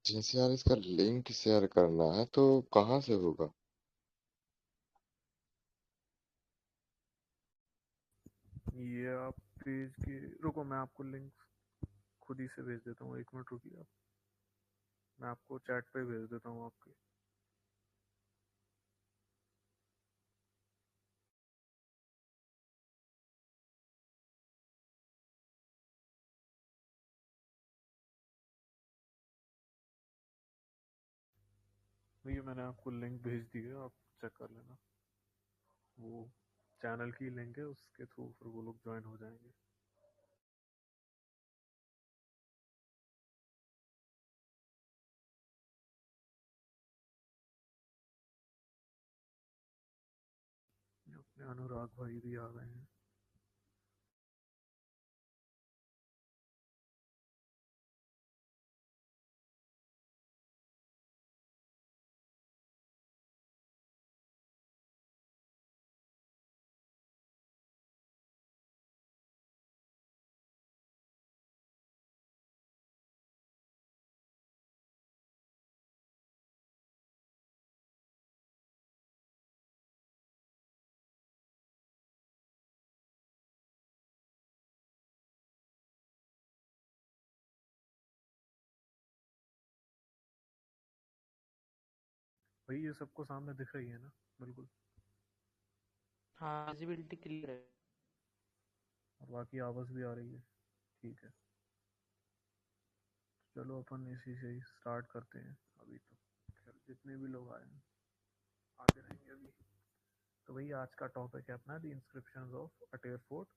जैसे यार इसका लिंक शेयर करना है तो कहाँ से होगा? ये आप पेज के, रुको मैं आपको लिंक खुद ही से भेज देता हूँ, 1 मिनट रुकिए आप। मैं आपको चैट पे भेज देता हूँ आपके। भैया मैंने आपको लिंक भेज दी है, आप चेक कर लेना। वो चैनल की लिंक है, उसके थ्रू फिर वो लोग ज्वाइन हो जाएंगे। अपने अनुराग भाई भी आ गए हैं। भाई ये सबको सामने दिख रही है ना? बिल्कुल। हाँ, विजिबिलिटी क्लियर है। और बाकी आवाज़ भी आ रही है? ठीक है। चलो अपन इसी से ही स्टार्ट करते हैं। अभी तो खैर जितने भी लोग आए हैं आते रहेंगे अभी। तो वही आज का टॉपिक है अपना, the inscriptions of Ater fort,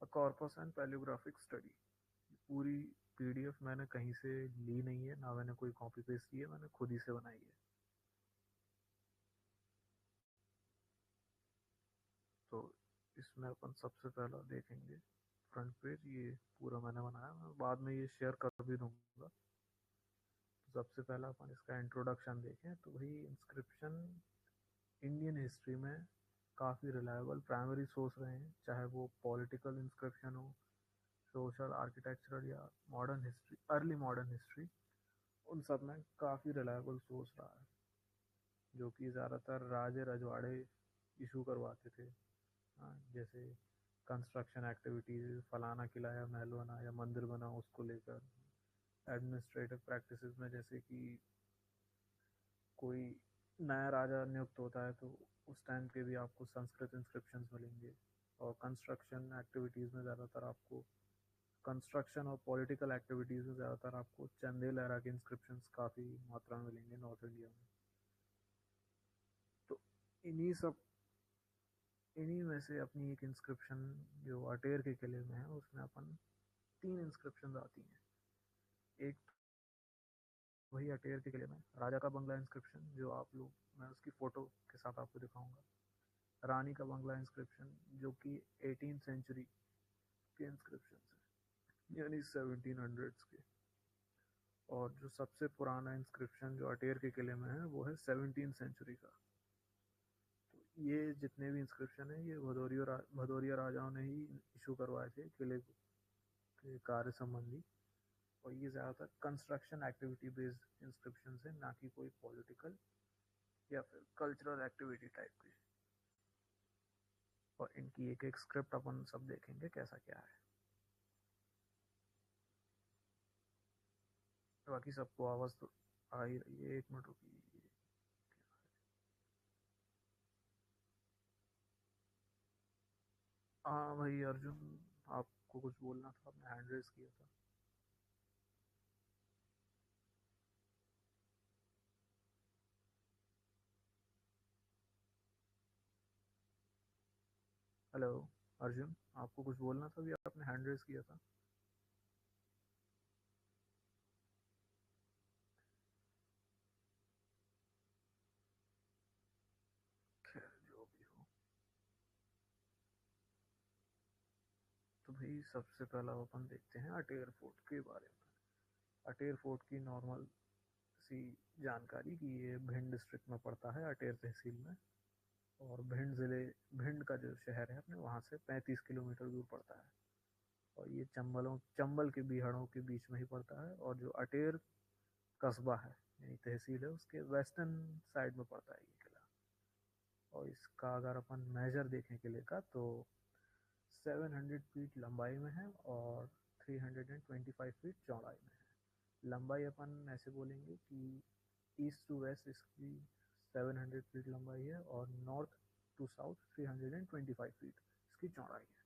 a corpus and palaeographic study. पूरी पीडीएफ मैंने कहीं से ली नहीं है, ना मैंने कोई कॉपी पेस्ट की है, मैंने खुद ही से बनाई है। तो इसमें अपन सबसे पहला देखेंगे फ्रंट पेज। ये पूरा मैंने बनाया, मैं बाद में ये शेयर कर भी दूंगा। तो सबसे पहला अपन इसका इंट्रोडक्शन देखें तो वही इंस्क्रिप्शन इंडियन हिस्ट्री में काफ़ी रिलायबल प्राइमरी सोर्स रहे हैं, चाहे वो पॉलिटिकल इंस्क्रिप्शन हो, सोशल, आर्किटेक्चरल या modern history, early modern history. उन सब में काफ़ी रिलायबल सोर्स रहा है, जो कि ज़्यादातर राजे रजवाड़े इशू करवाते थे। हाँ, जैसे कंस्ट्रक्शन एक्टिविटीज, फलाना किला या महल बना या मंदिर बना, उसको लेकर एडमिनिस्ट्रेटिव प्रैक्टिसेस में, जैसे कि कोई नया राजा नियुक्त होता है तो उस टाइम के भी आपको संस्कृत इंस्क्रिप्शंस मिलेंगे। और कंस्ट्रक्शन एक्टिविटीज़ में ज़्यादातर आपको, कंस्ट्रक्शन और पॉलिटिकल एक्टिविटीज़ में ज़्यादातर आपको चंदेल एरा के इंस्क्रिप्शंस काफ़ी मात्रा में मिलेंगे नॉर्थ इंडिया में। तो इन्हीं सब, इन्हीं में से अपनी एक इंस्क्रिप्शन जो अटेर के किले में है, उसमें अपन 3 इंस्क्रिप्शन आती हैं। एक वही अटेर के किले में राजा का बंगला इंस्क्रिप्शन, जो आप लोग, मैं उसकी फ़ोटो के साथ आपको दिखाऊंगा। रानी का बंगला इंस्क्रिप्शन, जो कि 18th सेंचुरी के इंस्क्रिप्शन है, यानी 1700s के। और जो सबसे पुराना इंस्क्रिप्शन जो अटेर के किले में है वो है 17th सेंचुरी का। तो ये जितने भी इंस्क्रिप्शन है ये भदौरिया राजाओं ने ही इशू करवाए थे किले के कार्य संबंधी। और ये ज़्यादातर कंस्ट्रक्शन एक्टिविटी बेस्ड इंस्क्रिप्शन है, ना कि कोई पॉलिटिकल या फिर कल्चरल एक्टिविटी टाइप की। और इनकी एक एक स्क्रिप्ट अपन सब देखेंगे कैसा क्या है। बाकी सबको आवाज़ तो आ ही रही है, 1 मिनट रुकी। हाँ भाई अर्जुन, आपको कुछ बोलना था, आपने हैंड रेस किया था। हेलो अर्जुन, आपको कुछ बोलना था, भी आपने हैंड रेस किया था। खैर जो भी हो। तो भाई सबसे पहला अपन देखते हैं अटेर फोर्ट के बारे में। अटेर फोर्ट की नॉर्मल सी जानकारी कि ये भिंड डिस्ट्रिक्ट में पड़ता है, अटेर तहसील में। और भिंड ज़िले, भिंड का जो शहर है अपने वहाँ से 35 किलोमीटर दूर पड़ता है। और ये चंबल के बिहाड़ों के बीच में ही पड़ता है। और जो अटेर कस्बा है यानी तहसील है उसके वेस्टर्न साइड में पड़ता है ये किला। और इसका अगर अपन मेजर देखें किले का तो 700 फीट लंबाई में है और 325 फीट चौड़ाई में है। लंबाई अपन ऐसे बोलेंगे कि ईस्ट टू वेस्ट इसकी 700 फीट लंबाई है और नॉर्थ टू साउथ 325 फीट इसकी चौड़ाई है।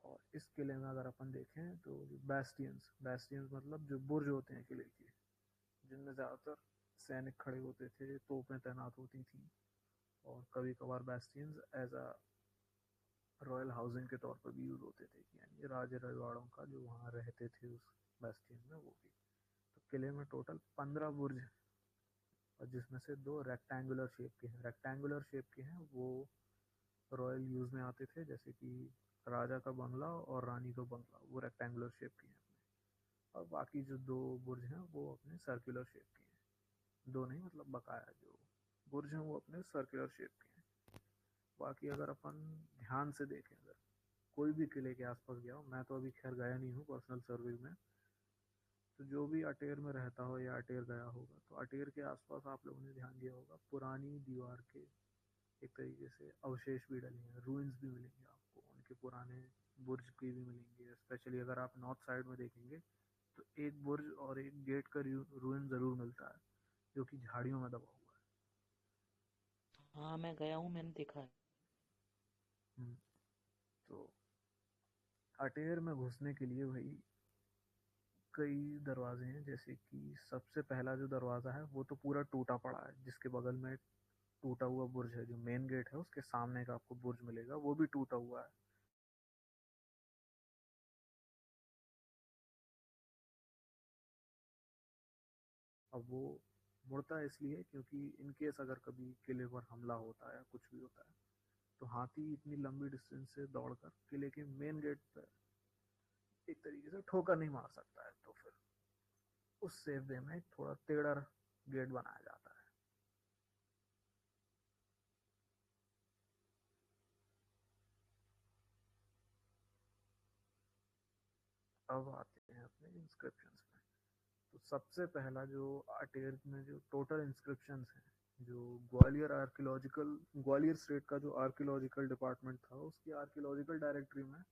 और इस किले में अगर अपन देखें तो बैस्टियंस मतलब जो बुर्ज होते हैं किले के, जिनमें ज़्यादातर सैनिक खड़े होते थे, तोपें तैनात होती थी। और कभी कभार bastions as a royal housing के तौर पर भी यूज़ होते थे, यानी राजे रजवाड़ों का जो वहाँ रहते थे उस बैस्टियन में वो भी। तो किले में टोटल 15 बुर्ज हैं और जिसमें से 2 रेक्टेंगुलर शेप के हैं। रेक्टेंगुलर शेप के हैं वो रॉयल यूज़ में आते थे, जैसे कि राजा का बंगला और रानी का बंगला, वो रेक्टेंगुलर शेप के हैं अपने। और बाकी जो 2 बुर्ज हैं वो अपने सर्कुलर शेप के हैं। 2 नहीं, मतलब बकाया जो बुर्ज हैं वो अपने सर्कुलर शेप के हैं। बाकी अगर अपन ध्यान से देखें, अगर कोई भी किले के आसपास गया हो, मैं तो अभी खैर गया नहीं हूँ पर्सनल सर्वे में, तो जो भी अटेर में रहता हो या अटेर गया होगा तो अटेर के आसपास आप लोगों ने ध्यान दिया होगा पुरानी दीवार के एक तरीके से अवशेष भी डले हैं, रूइंस भी मिलेंगे आपको, उनके पुराने बुर्ज की भी मिलेंगे। स्पेशली अगर आप नॉर्थ साइड में देखेंगे तो एक बुर्ज और एक गेट का रूइन ज़रूर मिलता है जो कि झाड़ियों में दबा हुआ हाँ मैं गया हूँ, मैंने देखा है। है। तो अटेर में घुसने के लिए भाई कई दरवाजे हैं, जैसे कि सबसे पहला जो दरवाज़ा है वो तो पूरा टूटा पड़ा है, जिसके बगल में टूटा हुआ बुर्ज है। जो मेन गेट है उसके सामने का आपको बुर्ज मिलेगा, वो भी टूटा हुआ है। अब वो मुड़ता इसलिए क्योंकि इन केस अगर कभी किले पर हमला होता है या कुछ भी होता है तो हाथी इतनी लंबी डिस्टेंस से दौड़कर किले के मेन गेट पर एक तरीके से ठोकर नहीं मार सकता है, तो फिर उस सेफ वे में थोड़ा टेढ़ा गेट बनाया जाता है। अब आते हैं अपने इंस्क्रिप्शंस में। तो सबसे पहला जो अटेर में जो टोटल इंस्क्रिप्शंस हैं, जो ग्वालियर स्टेट का जो आर्कियोलॉजिकल डिपार्टमेंट था उसकी आर्कियोलॉजिकल डायरेक्टरी में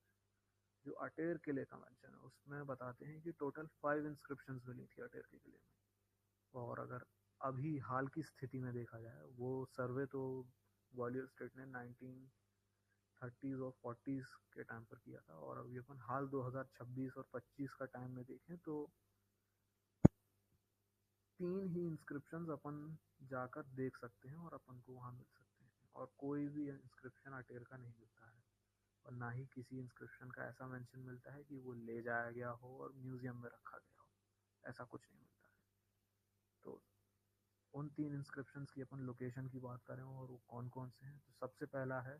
जो अटेर किले का मेंशन है उसमें बताते हैं कि टोटल 5 इंस्क्रिप्शंस मिली थी अटेर के किले में। और अगर अभी हाल की स्थिति में देखा जाए, वो सर्वे तो ग्वालियर स्टेट ने 1930s और 40s के टाइम पर किया था, और अभी अपन हाल 2026 और 25 का टाइम में देखें तो 3 ही इंस्क्रिप्शंस अपन जाकर देख सकते हैं और अपन को वहाँ मिल सकते हैं। और कोई भी इंस्क्रिप्शन अटेर का नहीं मिलता है, और ना ही किसी इंस्क्रिप्शन का ऐसा मेंशन मिलता है कि वो ले जाया गया हो और म्यूजियम में रखा गया हो, ऐसा कुछ नहीं मिलता है। तो उन 3 इंस्क्रिप्शंस की अपन लोकेशन की बात करें और वो कौन कौन से हैं, तो सबसे पहला है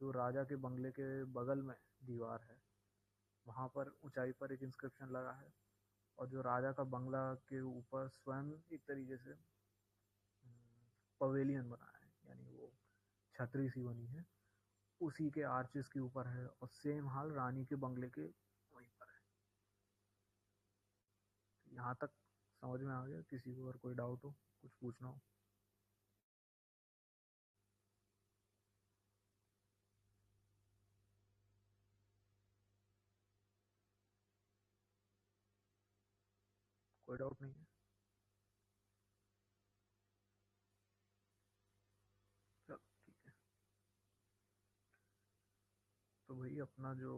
जो राजा के बंगले के बगल में दीवार है, वहाँ पर ऊंचाई पर एक इंस्क्रिप्शन लगा है। और जो राजा का बंगला के ऊपर स्वयं एक तरीके से पवेलियन बना है, यानी वो छतरी सी बनी है, उसी के आर्चेस के ऊपर है। और सेम हाल रानी के बंगले के वहीं पर है। यहाँ तक समझ में आ गया? किसी को अगर कोई डाउट हो, कुछ पूछना हो? कोई डाउट नहीं है? चलो ठीक है। तो भाई अपना जो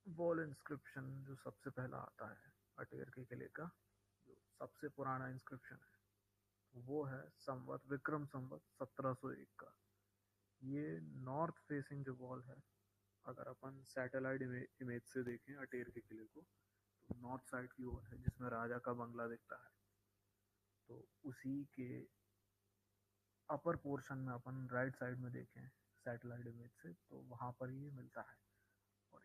वॉल इंस्क्रिप्शन जो सबसे पहला आता है अटेर के किले का, जो सबसे पुराना इंस्क्रिप्शन है वो है विक्रम संवत 1701 का। ये नॉर्थ फेसिंग जो वॉल है, अगर अपन सैटेलाइट इमेज से देखें अटेर के किले को, तो नॉर्थ साइड की वॉल है जिसमें राजा का बंगला दिखता है। तो उसी के अपर पोर्शन में अपन राइट साइड में देखें सैटेलाइट इमेज से, तो वहाँ पर ये मिलता है। और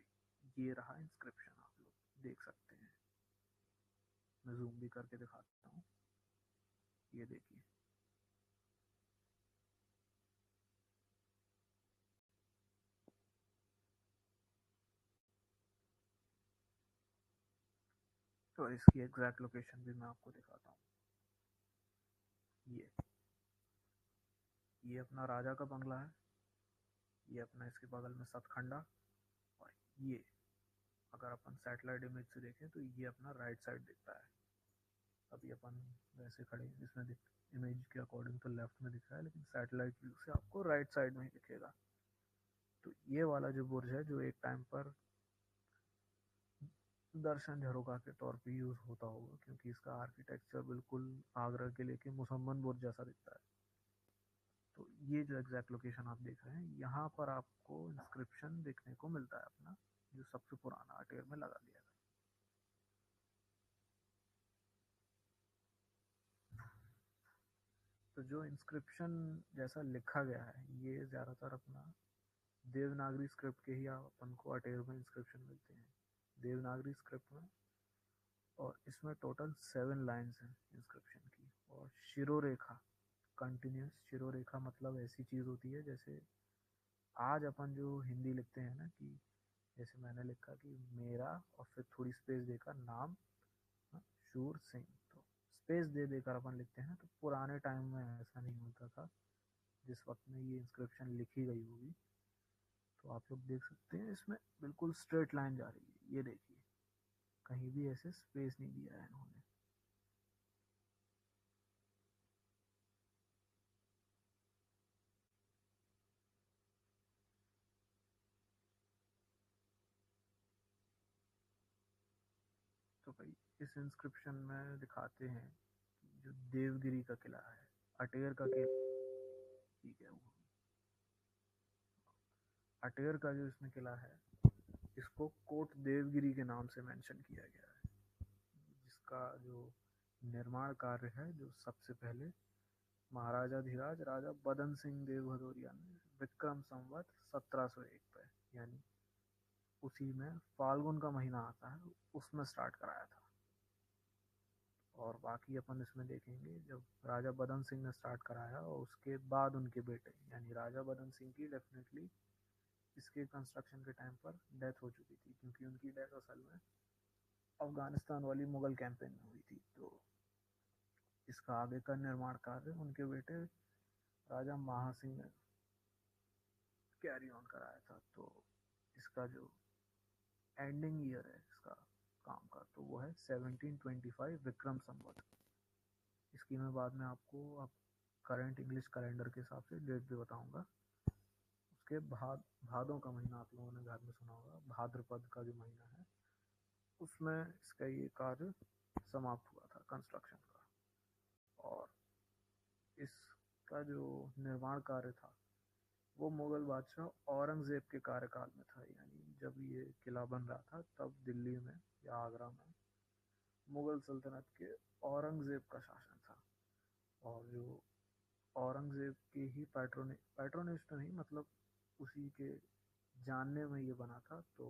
ये रहा इंस्क्रिप्शन, आप लोग देख सकते हैं। मैं जूम भी करके दिखाता हूँ, ये देखिए। तो इसकी एग्जैक्ट लोकेशन भी मैं आपको दिखाता हूँ। ये अपना राजा का बंगला है, ये अपना इसके बगल में सतखंडा, और ये अगर अपन सैटेलाइट इमेज से देखें तो ये अपना राइट साइड दिखता है। अभी अपन वैसे खड़े हैं, इसमें इमेज के अकॉर्डिंग तो लेफ्ट में दिख रहा है, लेकिन सैटेलाइट व्यू से आपको राइट साइड में ही दिखेगा। तो ये वाला जो बुर्ज है, जो एक टाइम पर दर्शन झरोखा के तौर पे यूज होता होगा, क्योंकि इसका आर्किटेक्चर बिल्कुल आगरा किले के मुसम्मन बुर्ज जैसा दिखता है। तो ये जो एग्जैक्ट लोकेशन आप देख रहे हैं, यहाँ पर आपको इंस्क्रिप्शन देखने को मिलता है अपना, जो सबसे पुराना अटेर में लगा दिया गया। तो जो इंस्क्रिप्शन जैसा लिखा गया है, ये ज़्यादातर अपना देवनागरी स्क्रिप्ट के ही अपन को अटेर में इंस्क्रिप्शन मिलते हैं, देवनागरी स्क्रिप्ट में। और इसमें टोटल 7 लाइन्स हैं इंस्क्रिप्शन की। और शिरोरेखा, कंटिन्यूस शिरोरेखा मतलब ऐसी चीज़ होती है जैसे आज अपन जो हिंदी लिखते हैं ना, कि जैसे मैंने लिखा कि मेरा और फिर थोड़ी स्पेस देकर नाम शूर सिंह, तो स्पेस दे देकर अपन लिखते हैं। तो पुराने टाइम में ऐसा नहीं होता था। जिस वक्त में ये इंस्क्रिप्शन लिखी गई होगी, तो आप लोग देख सकते हैं इसमें बिल्कुल स्ट्रेट लाइन जा रही है। ये देखिए, कहीं भी ऐसे स्पेस नहीं दिया है इन्होंने। तो भाई इस इंस्क्रिप्शन में दिखाते हैं जो देवगिरी का किला है, अटेर का किला, ठीक है, अटेर का जो इसमें किला है, इसको कोट देवगिरी के नाम से मेंशन किया गया है, जिसका जो निर्माण कार्य है, जो सबसे पहले महाराजा धीराज राजा बदन सिंह देव भदौरिया ने विक्रम संवत 1701 पे, यानी उसी में फाल्गुन का महीना आता है, उसमें स्टार्ट कराया था। और बाकी अपन इसमें देखेंगे, जब राजा बदन सिंह ने स्टार्ट कराया और उसके बाद उनके बेटे यानी राजा बदन सिंह की डेफिनेटली इसके कंस्ट्रक्शन के टाइम पर डेथ हो चुकी थी, क्योंकि उनकी डेथ असल में अफगानिस्तान वाली मुगल कैंपेन में हुई थी। तो इसका आगे का निर्माण कार्य उनके बेटे राजा महासिंह ने कैरी ऑन कराया था। तो इसका जो एंडिंग ईयर है इसका काम का, तो वो है 1725 विक्रम संवत। इसकी मैं बाद में आपको अब करंट इंग्लिश कैलेंडर के हिसाब से डेट भी बताऊंगा। उसके भादों का महीना आप लोगों ने घर में सुना होगा, भाद्रपद का जो महीना है, उसमें इसका ये कार्य समाप्त हुआ था कंस्ट्रक्शन का। और इसका जो निर्माण कार्य था, वो मुगल बादशाह औरंगजेब के कार्यकाल में था। यानी जब ये किला बन रहा था, तब दिल्ली में या आगरा में मुगल सल्तनत के औरंगजेब का शासन था। और जो औरंगजेब के ही पैट्रोनेज तो नहीं, मतलब उसी के जानने में ये बना था। तो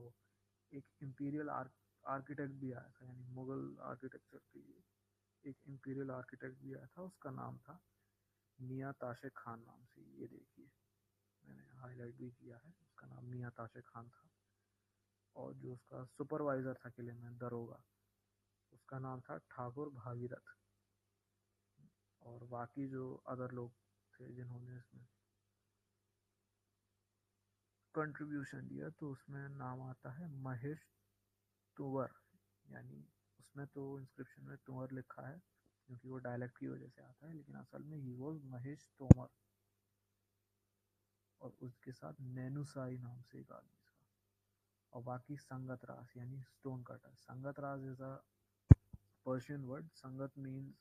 एक इम्पीरियल आर्किटेक्ट भी आया था, यानी मुगल आर्किटेक्चर के लिए एक इम्पीरियल आर्किटेक्ट भी आया था, उसका नाम था मियाँ ताशे खान नाम से। ये देखिए, मैंने हाईलाइट भी किया है, उसका नाम मियाँ ताशे खान था। और जो उसका सुपरवाइजर था किले में, दरोगा, उसका नाम था ठाकुर भागीरथ। और बाकी जो अदर लोग थे जिन्होंने इसमें कंट्रीब्यूशन दिया, तो उसमें नाम आता है महेश तुवर। यानी उसमें तो इंस्क्रिप्शन में तुवर लिखा है क्योंकि वो डायलेक्ट की वजह से आता है, लेकिन असल में ही वो महेश तोमर। और उसके साथ नैनुसाई नाम से एक आदमी था। और बाकी संगत रास यानी स्टोन कटर। संगत रास इज अ पर्शियन वर्ड। संगत मीन्स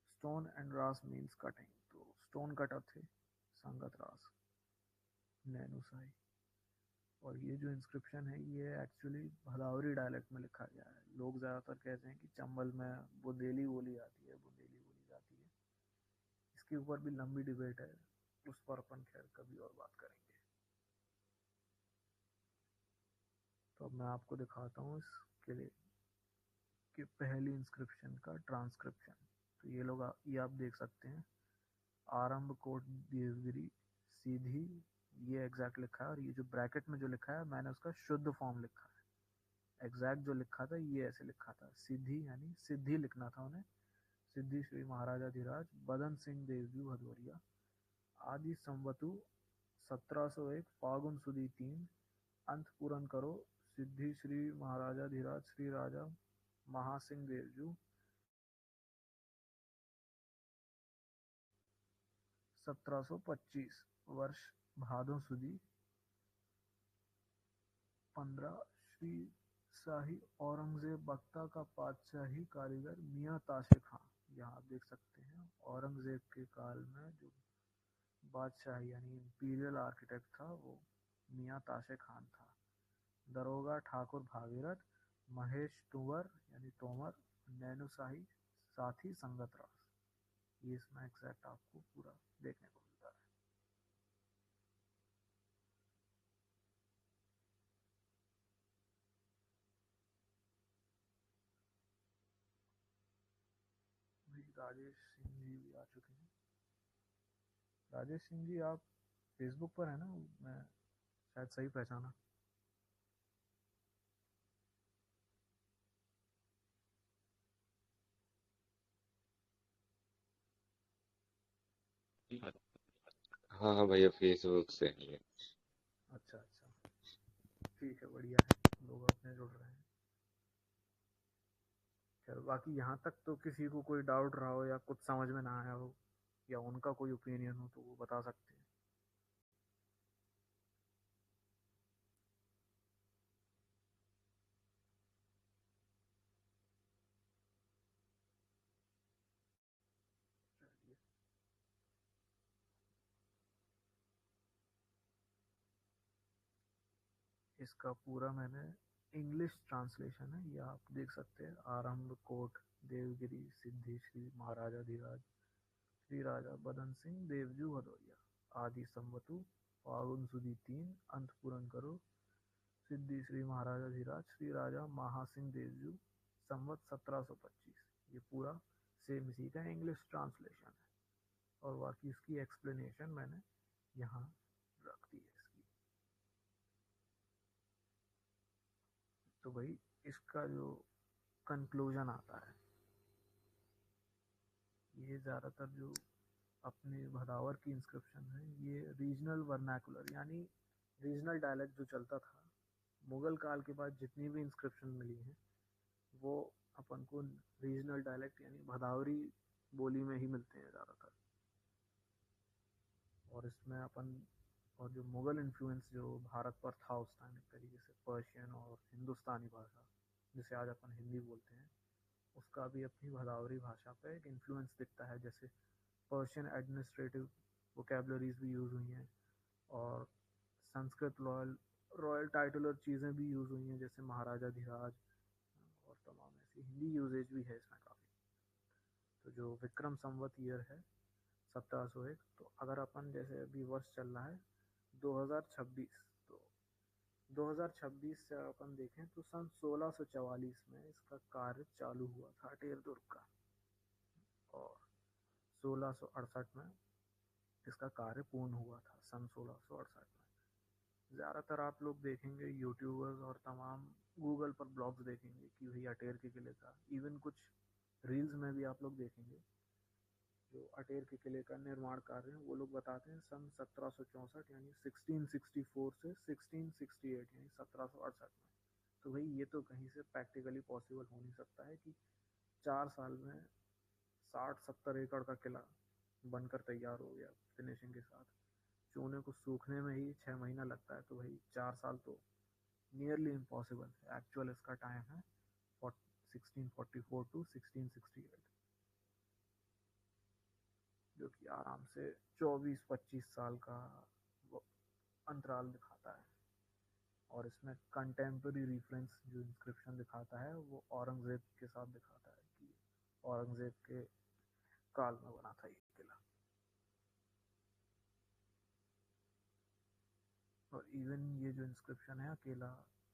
स्टोन एंड रास मीन्स कटिंग। तो स्टोन कटर थे संगत रास, नैनुसाई। और ये जो इंस्क्रिप्शन है, ये एक्चुअली भदावरी डायलेक्ट में लिखा गया है। लोग ज़्यादातर कहते हैं कि चंबल में बुंदेली बोली जाती है, बुंदेली बोली जाती है। इसके ऊपर भी लंबी डिबेट है, उस पर अपन खैर कभी और बात करेंगे। तो अब मैं आपको दिखाता हूँ इस किले की पहली इंस्क्रिप्शन का ट्रांसक्रिप्शन। तो ये आप देख सकते हैं, आरंभ कोट देवगिरी सीधी, ये एग्जैक्ट लिखा है। और ये जो ब्रैकेट में जो लिखा है, मैंने उसका शुद्ध फॉर्म लिखा है एग्जैक्ट जो लिखा था ये ऐसे लिखा था, सिद्धि यानी सिद्धि लिखना था उन्हें, सिद्धि श्री महाराजाधिराज बदन सिंह देवजू भदौरिया आदि संवतु 1701 फागुन सुदी 3 अंत पूरन करो सिद्धि श्री महाराजाधिराज श्री राजा महासिंह देवजू 1725 वर्ष भादों सुदी 15 श्री शाही औरंगजेब बख्ता का पातशाही कारीगर मियाँ ताशे खां। यहाँ आप देख सकते हैं औरंगजेब के काल में जो बादशाही यानी इंपीरियल आर्किटेक्ट था वो मियाँ ताशे खान था। दरोगा ठाकुर भागीरथ महेश तुंवर यानी तोमर नैनो शाही साथी संगत रास। ये इसमें एग्जैक्ट आपको पूरा देखने को मिलता है। राजेश सिंह जी भी आ चुके हैं। राजेश सिंह जी आप फेसबुक पर है ना, मैं शायद सही पहचाना। हाँ हाँ भैया, फेसबुक से ही है। अच्छा अच्छा, ठीक है, बढ़िया है, लोग अपने जुड़ रहे हैं। खैर बाकी यहाँ तक तो किसी को कोई डाउट रहा हो या कुछ समझ में ना आया हो या उनका कोई ओपिनियन हो तो वो बता सकते हैं। इसका पूरा मैंने इंग्लिश ट्रांसलेशन है, ये आप देख सकते हैं। आरंभ कोट देवगिरी सिद्धि श्री महाराजाधिराज श्री राजा बदन सिंह देवजू भदौरिया आदि संवतु फागुन सुदी 3 अंत पूरन करो सिद्धि श्री महाराजाधिराज श्री राजा महासिंह देवजू संवत 1725। ये पूरा सेम इसी का इंग्लिश ट्रांसलेशन है और बाकी इसकी एक्सप्लेनेशन मैंने यहाँ रख दी है इसकी। तो भाई इसका जो कंक्लूजन आता है, ये ज़्यादातर जो अपने भदावर की इंस्क्रिप्शन है ये रीजनल वर्नाकुलर यानी रीजनल डायलेक्ट जो चलता था मुगल काल के बाद जितनी भी इंस्क्रिप्शन मिली हैं वो अपन को रीजनल डायलेक्ट यानी भदावरी बोली में ही मिलते हैं ज़्यादातर। और इसमें अपन और जो मुगल इन्फ्लुएंस जो भारत पर था उस टाइम, एक तरीके से पर्शियन और हिंदुस्तानी भाषा जिसे आज अपन हिंदी बोलते हैं, उसका भी अपनी भदावरी भाषा पे एक इन्फ्लुएंस दिखता है। जैसे पर्शियन एडमिनिस्ट्रेटिव वोकेबलरीज भी यूज़ हुई हैं और संस्कृत रॉयल टाइटल और चीज़ें भी यूज़ हुई हैं जैसे महाराजाधिराज और तमाम ऐसी हिंदी यूजेज भी है इसमें काफ़ी। तो जो विक्रम संवत ईयर है 1701, तो अगर अपन जैसे अभी वर्ष चल रहा है 2026, तो 2026 से अपन देखें तो सन 1644 में इसका कार्य चालू हुआ था अटेर दुर्ग का और 1668 में इसका कार्य पूर्ण हुआ था सन 1668 में। ज़्यादातर आप लोग देखेंगे यूट्यूबर्स और तमाम गूगल पर ब्लॉग्स देखेंगे कि भाई अटेर के किले का, इवन कुछ रील्स में भी आप लोग देखेंगे जो अटेर के किले का निर्माण कार्य है वो लोग बताते हैं सन 1764 यानी 1664 से 1668 यानी 1768 में। तो भाई ये तो कहीं से प्रैक्टिकली पॉसिबल हो नहीं सकता है कि 4 साल में 60-70 एकड़ का किला बनकर तैयार हो गया फिनिशिंग के साथ। चूने को सूखने में ही 6 महीना लगता है, तो भाई 4 साल तो नियरली इम्पॉसिबल है। एक्चुअल इसका टाइम है 1644 टू 1668, जो कि आराम से 24-25 साल का अंतराल दिखाता है। और इसमें कंटेम्प्रेरी रेफरेंस जो इंस्क्रिप्शन दिखाता है वो औरंगजेब के साथ दिखाता है कि औरंगजेब के काल में बना था ये किला। और इवन ये जो इंस्क्रिप्शन है अकेला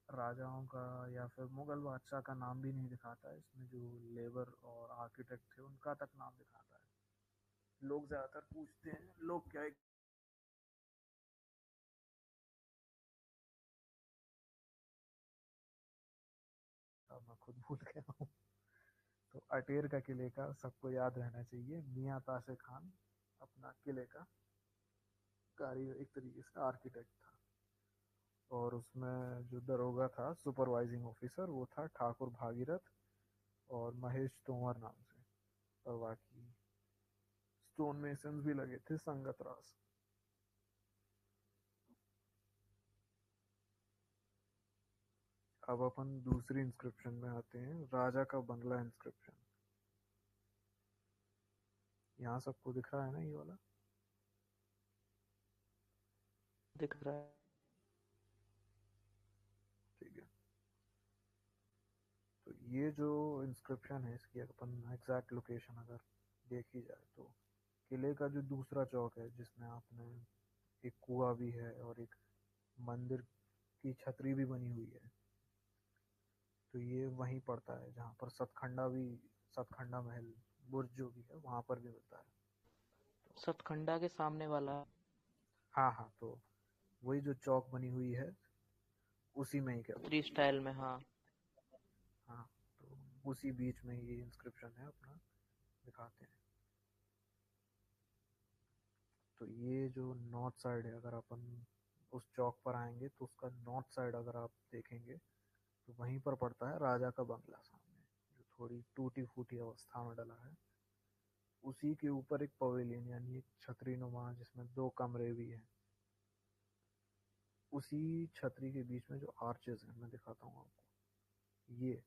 राजाओं का या फिर मुगल बादशाह का नाम भी नहीं दिखाता है, इसमें जो लेबर और आर्किटेक्ट थे उनका तक नाम दिखाता है। लोग ज़्यादातर पूछते हैं, लोग क्या खुद भूल गया हूँ। तो अटेर का किले का सबको याद रहना चाहिए, मियाँ ताशे खान अपना किले का कारीगर, एक तरीके से आर्किटेक्ट था। और उसमें जो दरोगा था, सुपरवाइजिंग ऑफिसर, वो था ठाकुर भागीरथ और महेश तोमर नाम से। और बाकी स्टोन मेसन्स भी लगे थे, संगत रास। अब अपन दूसरी इंस्क्रिप्शन में आते हैं, राजा का बंगला इंस्क्रिप्शन। यहाँ सबको दिख रहा है ना ये वाला? दिख रहा है। ठीक है। तो ये जो इंस्क्रिप्शन है, इसकी अपन एग्जैक्ट लोकेशन अगर देखी जाए तो किले का जो दूसरा चौक है, जिसमें आपने एक कुआं भी है और एक मंदिर की छतरी भी बनी हुई है, तो ये वहीं पड़ता है जहाँ पर सतखंडा महल बुर्ज जो भी है वहाँ पर भी मिलता है। तो सतखंडा के सामने वाला। हाँ हाँ, तो वही जो चौक बनी हुई है उसी में ही क्या थ्री बोलते हैं। स्टाइल में, हाँ। हाँ, तो उसी बीच में ये इंस्क्रिप्शन है अपना, दिखाते हैं। तो ये जो नॉर्थ साइड है, अगर अपन उस चौक पर आएंगे तो उसका नॉर्थ साइड अगर आप देखेंगे तो वहीं पर पड़ता है राजा का बंगला सामने, जो थोड़ी टूटी फूटी अवस्था में डला है। उसी के ऊपर एक पवेलियन यानी एक छतरी नुमा, जिसमें 2 कमरे भी हैं। उसी छतरी के बीच में जो आर्चेस हैं, मैं दिखाता हूँ आपको। ये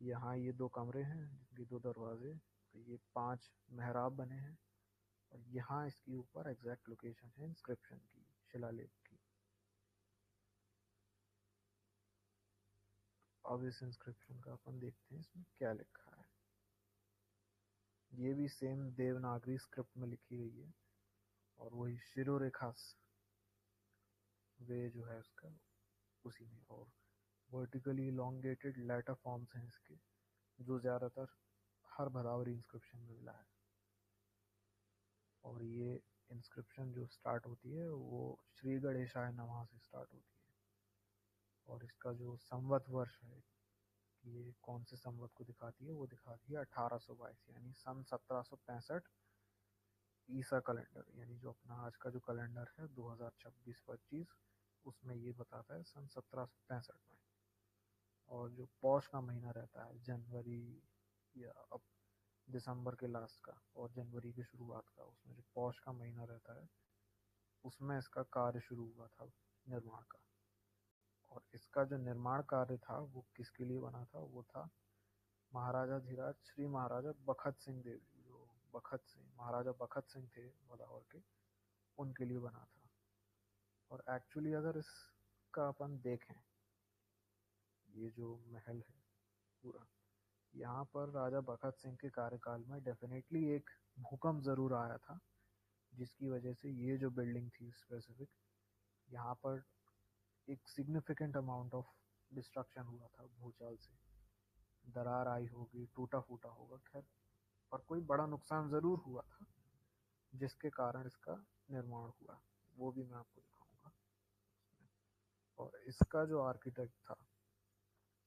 यहाँ ये 2 कमरे हैं, जिनके 2 दरवाजे, तो ये 5 मेहराब बने हैं। और यहाँ इसके ऊपर एग्जैक्ट लोकेशन है इंस्क्रिप्शन की, शिलालेख की। अब इस इंस्क्रिप्शन का अपन देखते हैं इसमें क्या लिखा है। ये भी सेम देवनागरी स्क्रिप्ट में लिखी गई है, और वही शिरोरेखा वे जो है उसका उसी में। और वर्टिकली इलोंगेटेड लेटर फॉर्म्स हैं इसके, जो ज़्यादातर हर भदावरी इंस्क्रिप्शन में मिला है। और ये इंस्क्रिप्शन जो स्टार्ट होती है वो श्री गणेशाय नमः से स्टार्ट होती है। और इसका जो संवत वर्ष है, ये कौन से संवत को दिखाती है, वो दिखाती है 1822, यानी सन 1765 ईसा कैलेंडर, यानी जो अपना आज का जो कैलेंडर है 2026-25, उसमें ये बताता है सन 1765 में। और जो पौष का महीना रहता है, जनवरी या अब दिसंबर के लास्ट का और जनवरी की शुरुआत का, उसमें जो पौष का महीना रहता है, उसमें इसका कार्य शुरू हुआ था, निर्माण का। और इसका जो निर्माण कार्य था वो किसके लिए बना था, वो था महाराजा धीराज श्री महाराजा बखत सिंह देव, जो बखत सिंह महाराजा बखत सिंह थे भदावर के, उनके लिए बना था। और एक्चुअली अगर इसका अपन देखें, ये जो महल है पूरा, यहाँ पर राजा बखत सिंह के कार्यकाल में डेफिनेटली एक भूकंप ज़रूर आया था, जिसकी वजह से ये जो बिल्डिंग थी स्पेसिफिक, यहाँ पर एक सिग्निफिकेंट अमाउंट ऑफ डिस्ट्रक्शन हुआ था भूचाल से। दरार आई होगी, टूटा फूटा होगा, खैर, पर कोई बड़ा नुकसान ज़रूर हुआ था, जिसके कारण इसका निर्माण हुआ। वो भी मैं आपको दिखाऊंगा। और इसका जो आर्किटेक्ट था,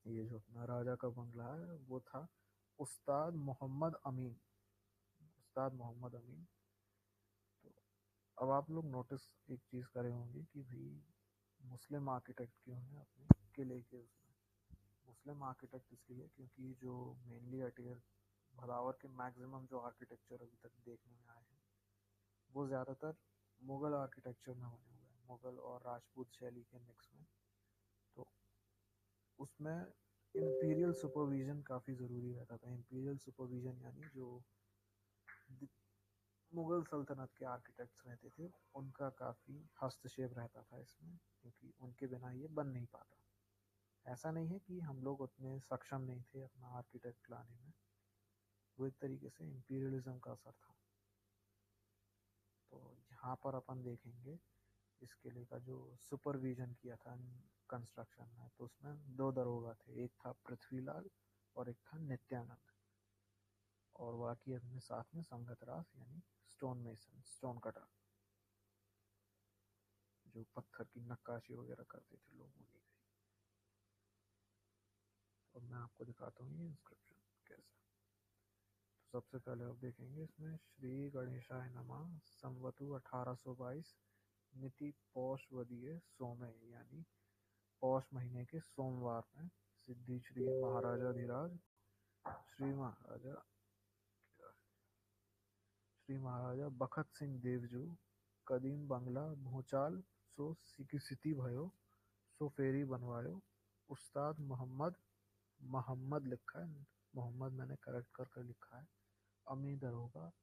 ये जो अपना राजा का बंगला है, वो था उस्ताद मोहम्मद अमीन। उस्ताद मोहम्मद अमीन। तो अब आप लोग नोटिस एक चीज़ करे होंगे कि भाई मुस्लिम आर्किटेक्ट क्यों है अपने किले के उसमें। मुस्लिम आर्किटेक्ट इसलिए क्योंकि जो मेनली अटेर भदावर के मैक्सिमम जो आर्किटेक्चर अभी तक देखने में आए हैं, वो ज़्यादातर मुग़ल आर्किटेक्चर में बने हुए हैं, मुग़ल और राजपूत शैली के मिक्स में। तो उसमें इम्पीरियल सुपरविज़न काफ़ी ज़रूरी रहता था। इम्पीरियल सुपरविज़न यानी जो मुग़ल सल्तनत के आर्किटेक्ट्स रहते थे, उनका काफ़ी हस्तक्षेप रहता था इसमें, क्योंकि उनके बिना ये बन नहीं पाता। ऐसा नहीं है कि हम लोग उतने सक्षम नहीं थे अपना आर्किटेक्ट लाने में, वो एक तरीके से इम्पीरियलिज्म का असर था। तो यहाँ पर अपन देखेंगे इस किले का जो सुपरविजन किया था कंस्ट्रक्शन में, तो उसमें 2 दरोगा थे, एक था पृथ्वीलाल और एक था नित्यानंद। और बाकी अपने साथ में संगत रास यानी स्टोन मेसन, स्टोन कटर, जो पत्थर की नक्काशी वगैरह करते थे लोग, उन्हीं के। अब मैं आपको दिखाता हूँ ये इंस्क्रिप्शन कैसा। तो सबसे पहले आप देखेंगे इसमें श्री गणेशाय नमः संवतु 1822 मिति पौष वदीय सोमे, यानी पौष महीने के सोमवार में सिद्धि श्री महाराजाधिराज श्री महाराजा श्री महाराजा बखत सिंह देवजू कदीम बंगला भूचाल सो सिटी भयो सो फेरी बनवायो उस्ताद मोहम्मद मोहम्मद लिखा है, मोहम्मद मैंने करेक्ट करके लिखा है, अमी दरोगा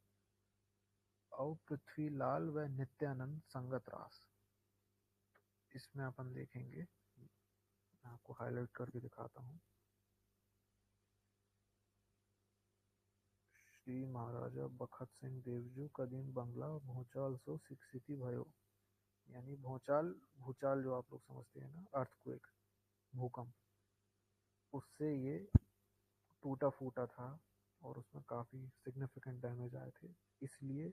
और पृथ्वीलाल व नित्यानंद संगत रास। इसमें अपन देखेंगे, मैं आपको हाईलाइट करके दिखाता हूँ। श्री महाराजा बखत सिंह देवजू कदीम बंगला भूचाल सो सिटी भयो, यानी भूचाल, भूचाल जो आप लोग समझते हैं ना, अर्थक्वेक, भूकंप, उससे ये टूटा फूटा था और उसमें काफ़ी सिग्निफिकेंट डैमेज आए थे, इसलिए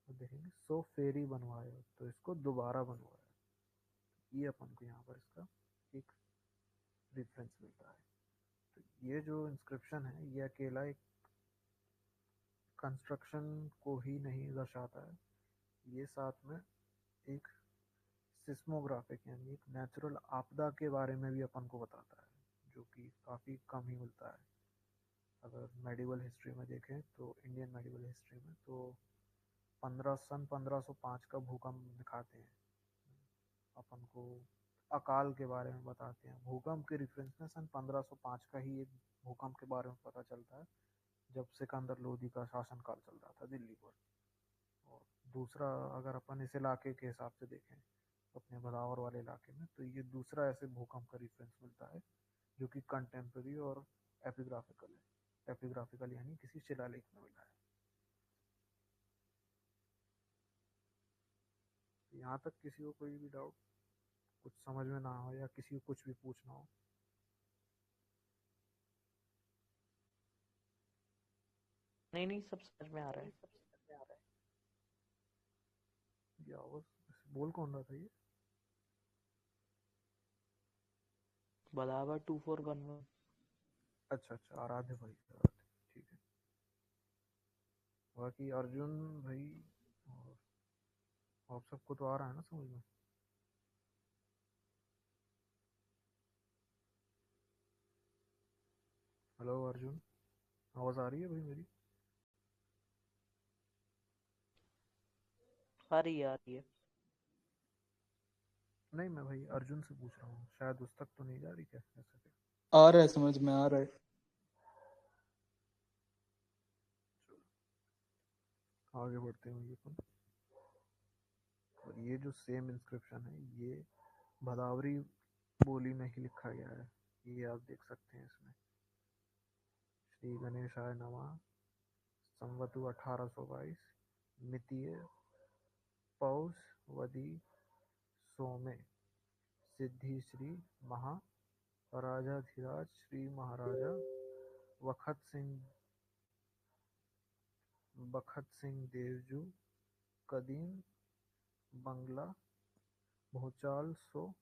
देखेंगे सो फेरी बनवाया, तो इसको दोबारा बनवाया। ये अपन को यहाँ पर इसका एक रेफरेंस मिलता है। तो ये जो इंस्क्रिप्शन है ये अकेला एक कंस्ट्रक्शन को ही नहीं दर्शाता है, ये साथ में एक सिस्मोग्राफिक यानी एक नेचुरल आपदा के बारे में भी अपन को बताता है, जो कि काफ़ी कम ही मिलता है। अगर मेडिवल हिस्ट्री में देखें तो इंडियन मेडिवल हिस्ट्री में तो 1505 का भूकंप दिखाते हैं, अपन को अकाल के बारे में बताते हैं। भूकंप के रेफरेंस में सन 1505 का ही एक भूकंप के बारे में पता चलता है, जब सिकंदर लोदी का शासनकाल चल रहा था दिल्ली पर। और दूसरा, अगर अपन इस इलाके के हिसाब से देखें अपने भदावर वाले इलाके में, तो ये दूसरा ऐसे भूकंप का रेफरेंस मिलता है जो कि कंटेम्प्रेरी और एपिग्राफिकल है। एपिग्राफिकल यानी किसी शिलालेख में मिला है। यहाँ तक किसी को कोई भी डाउट, कुछ समझ में ना हो या किसी को कुछ भी पूछना हो? नहीं नहीं, सब समझ में आ रहा है। ये आवाज बोल कौन रहा था ये? बदावा 2411। अच्छा अच्छा, आराध्य भाई, आराध्य, ठीक है। बाकी अर्जुन भाई और सबको तो आ रहा है ना समझ में? हेलो अर्जुन, आवाज आ रही है भाई मेरी? आ रही है, आ रही है। नहीं, मैं भाई अर्जुन से पूछ रहा हूँ, शायद उस तक तो नहीं जा रही क्या ऐसा क्या? आ रहा है, समझ में आ रहा है। आगे बढ़ते हैं ये अपन। और ये जो सेम इंस्क्रिप्शन है ये भदावरी बोली में ही लिखा गया है, ये आप देख सकते हैं इसमें। श्री गणेशाय नमः संवतु 1822 मितीय पौष वदी सोमे सिद्धि श्री महाराजाधिराज श्री महाराजा बखत सिंह देवजू कदीम बंगला भूचाल सो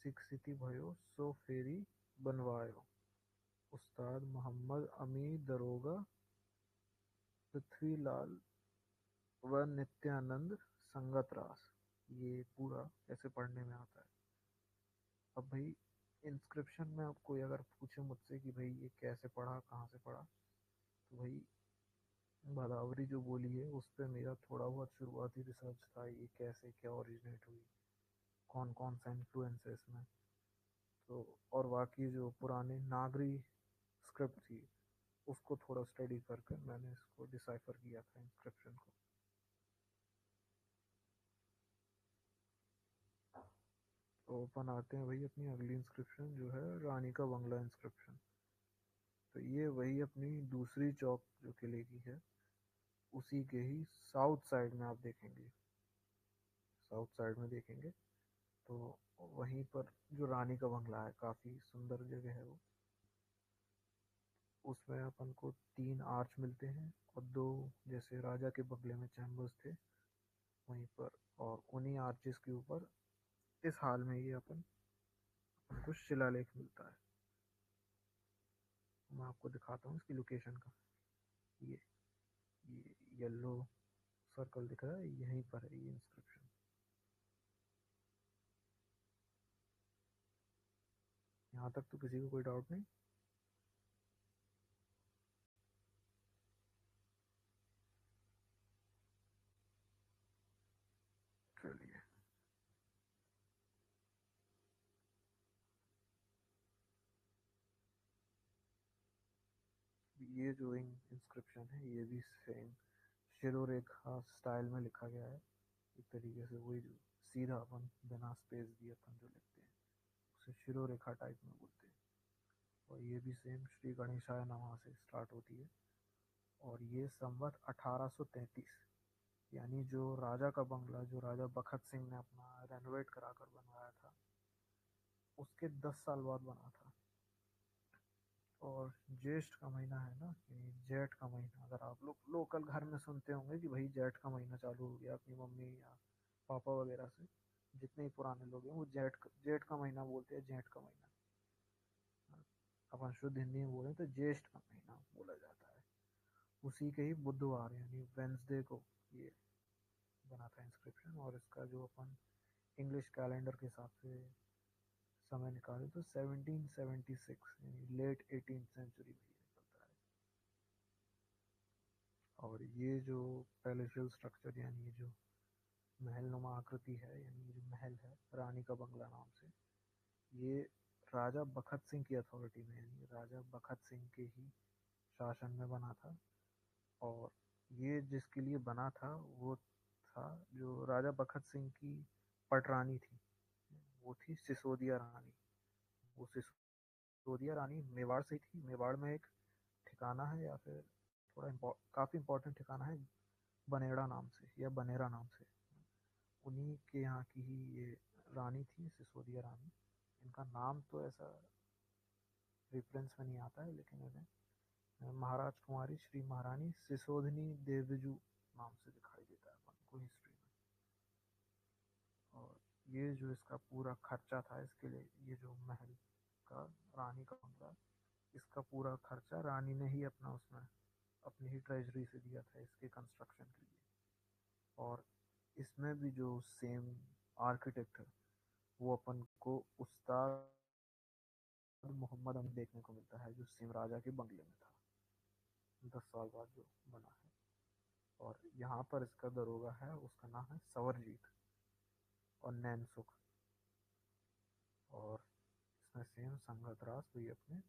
सिटी भयो सो फेरी बनवायो उस्ताद मोहम्मद अमी दरोगा पृथ्वीलाल व नित्यानंद संगत रास। ये पूरा ऐसे पढ़ने में आता है। अब भाई इंस्क्रिप्शन में आप कोई अगर पूछे मुझसे कि भाई ये कैसे पढ़ा, कहाँ से पढ़ा, तो भाई भदावरी जो बोली है उस पर मेरा थोड़ा बहुत शुरुआती रिसर्च था, ये कैसे क्या ओरिजिनेट हुई, कौन कौन सा इन्फ्लुएंस है इसमें। तो और बाकी जो पुराने नागरी स्क्रिप्ट थी उसको थोड़ा स्टडी करके मैंने इसको डिसाइफर किया था इंस्क्रिप्शन को। तो अपन आते हैं भाई अपनी अगली इंस्क्रिप्शन जो है रानी का बंगला इंस्क्रिप्शन। तो ये वही अपनी दूसरी चौक जो किले की है उसी के ही साउथ साइड में आप देखेंगे, साउथ साइड में देखेंगे तो वहीं पर जो रानी का बंगला है, काफ़ी सुंदर जगह है वो। उसमें अपन को 3 आर्च मिलते हैं और 2 जैसे राजा के बंगले में चैम्बर्स थे वहीं पर, और उन्हीं आर्चेस के ऊपर इस हाल में ये अपन को शिलालेख मिलता है। मैं आपको दिखाता हूँ इसकी लोकेशन का। ये ये येलो सर्कल दिख रहा है, यहीं पर है ये इंस्क्रिप्शन। यहाँ तक तो किसी को कोई डाउट नहीं? चलिए, ये जो इंस्क्रिप्शन है ये भी सेम शिरोरेखा स्टाइल में लिखा गया है। एक तरीके से वही जो सीधा अपन बिना स्पेस दिए अपन जो लिखते हैं उसे शिरोरेखा टाइप में बोलते हैं। और ये भी सेम श्री गणेशाय नमः से स्टार्ट होती है। और ये संवत 1833, यानी जो राजा का बंगला जो राजा बखत सिंह ने अपना रेनोवेट कराकर बनवाया था उसके 10 साल बाद बना था। और ज्येष्ठ का महीना है ना, यानी जेठ का महीना, अगर आप लोग लोकल घर में सुनते होंगे कि भाई जेठ का महीना चालू हो गया अपनी मम्मी या पापा वगैरह से, जितने ही पुराने लोग हैं वो जेठ का महीना बोलते हैं, जेठ का महीना। अपन शुद्ध हिंदी में बोलें तो ज्येष्ठ का महीना बोला जाता है। उसी के ही बुधवार यानी वेंसडे को ये बना था इंस्क्रिप्शन। और इसका जो अपन इंग्लिश कैलेंडर के हिसाब से समय निकाले तो 1776 यानी लेट 18th सेंचुरी में ये निकलता है। और ये जो पैलेशियल स्ट्रक्चर यानी ये जो महल नुमा आकृति है, यानी ये जो महल है रानी का बंगला नाम से, ये राजा बखत सिंह की अथॉरिटी में यानी राजा बखत सिंह के ही शासन में बना था। और ये जिसके लिए बना था वो था जो राजा बखत सिंह की पटरानी थी, वो थी सिसोदिया रानी। वो सिसोदिया रानी मेवाड़ से ही थी। मेवाड़ में एक ठिकाना है या फिर थोड़ा काफ़ी इम्पोर्टेंट ठिकाना है बनेड़ा नाम से या बनेरा नाम से। उन्हीं के यहाँ की ही ये रानी थी सिसोदिया रानी। इनका नाम तो ऐसा रेफरेंस में नहीं आता है, लेकिन इन्हें महाराज कुमारी श्री महारानी सिसोधनी देवजू नाम से दिखाई देता है अपन को हिस्ट्री में। और ये जो इसका पूरा खर्चा था इसके लिए, ये जो महल का रानी का बंगला, इसका पूरा खर्चा रानी ने ही अपना उसमें अपनी ही ट्रेजरी से दिया था इसके कंस्ट्रक्शन के लिए। और इसमें भी जो सेम आर्किटेक्ट है वो अपन को उस्ताद मोहम्मद अमीर देखने को मिलता है, जो सेम राजा के बंगले में था 10 साल बाद जो बना है। और यहाँ पर इसका दरोगा है, उसका नाम है सवरजीत और नैनसुख। और इसमें सेम संगत रास भी अपने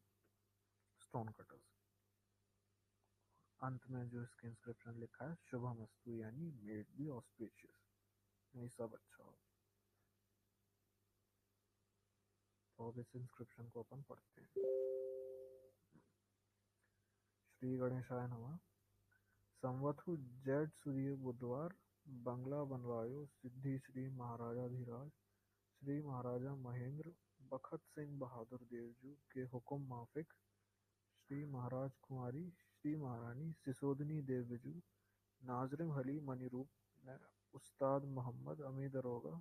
स्टोन कटर्स। अंत में जो इसके इंस्क्रिप्शन लिखा है शुभमस्तु यानी मेड बी ऑस्पिशियस, यानी सब अच्छा हो। तो अब इस इंस्क्रिप्शन को अपन पढ़ते हैं। श्री गणेशाय नमः। संवतु जेठ सूर्य बुधवार बंगला बनवायो सिद्धि श्री महाराजाधिराज श्री महाराजा महेंद्र बखत सिंह बहादुर देवजू के हुक्म माफिक श्री महाराज कुमारी श्री महारानी सिसोदनी देवजू नाजरिम हली मनीरूप ने उस्ताद मोहम्मद अमी दरोगा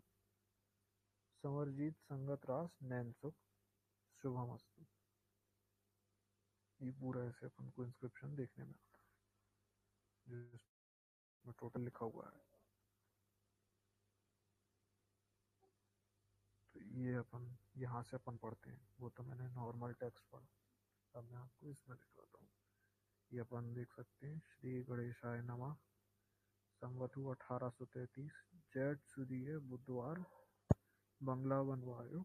संवरजीत संगत रास नैनसुख शुभमस्तु। ये पूरा ऐसे अपन को इंस्क्रिप्शन देखने में आता है जिसमें टोटल लिखा हुआ है। तो ये अपन यहाँ से अपन पढ़ते हैं, वो तो मैंने नॉर्मल टेक्स्ट पढ़ा, अब मैं आपको इसमें दिखाता हूँ। ये अपन देख सकते हैं श्री गणेशाय नमः। संवतु 1833 जेठ सुदीय बुधवार बंगला बनवायो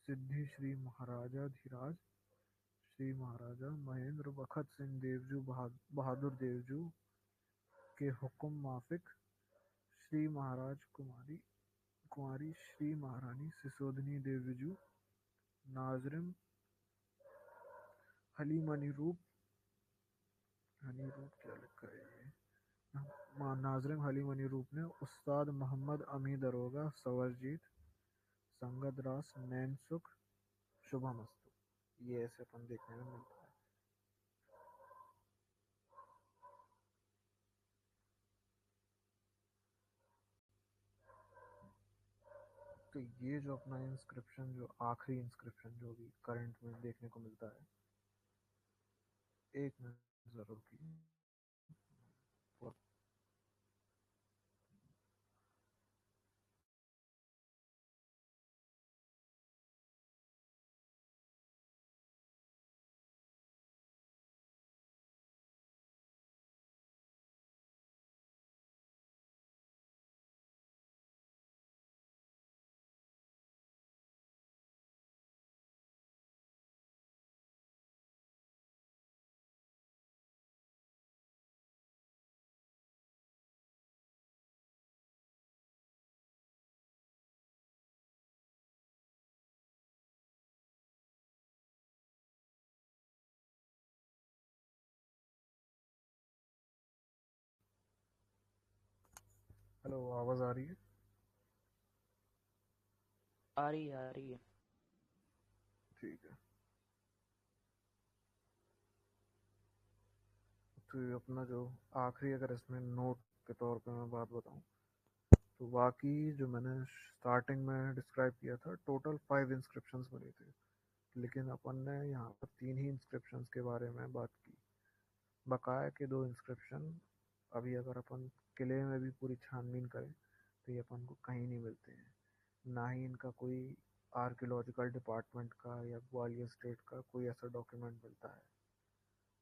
सिद्धि श्री महाराजाधिराज श्री महाराजा महेंद्र बखत सिंह देवजू बहादुर देवजू के हुक्म माफिक श्री महाराज कुमारी श्री महारानी सिसोदनी देवजू नाजरिम हलीम अनिरूप क्या लिखा है ये, नाजरिम हलीम अनिरूप ने उस्ताद मोहम्मद अमी दरोगा सवरजीत संगत रास नैनसुख शुभमस्तु। ये ऐसे अपन देखने में मिलता है। तो ये जो अपना इंस्क्रिप्शन, जो आखिरी इंस्क्रिप्शन जो भी करंट में देखने को मिलता है, एक मिनट जरूर की। हेलो, आवाज आ रही है? आ रही है, आ रही है। ठीक है। तो ये अपना जो आखिरी, अगर इसमें नोट के तौर पे मैं बात बताऊं, तो बाकी जो मैंने स्टार्टिंग में डिस्क्राइब किया था, टोटल 5 इंस्क्रिप्शंस बने थे, लेकिन अपन ने यहाँ पर 3 ही इंस्क्रिप्शंस के बारे में बात की। बकाया के 2 इंस्क्रिप्शन अभी अगर अपन किले में भी पूरी छानबीन करें तो ये अपन को कहीं नहीं मिलते हैं, ना ही इनका कोई आर्कियोलॉजिकल डिपार्टमेंट का या ग्वालियर स्टेट का कोई ऐसा डॉक्यूमेंट मिलता है।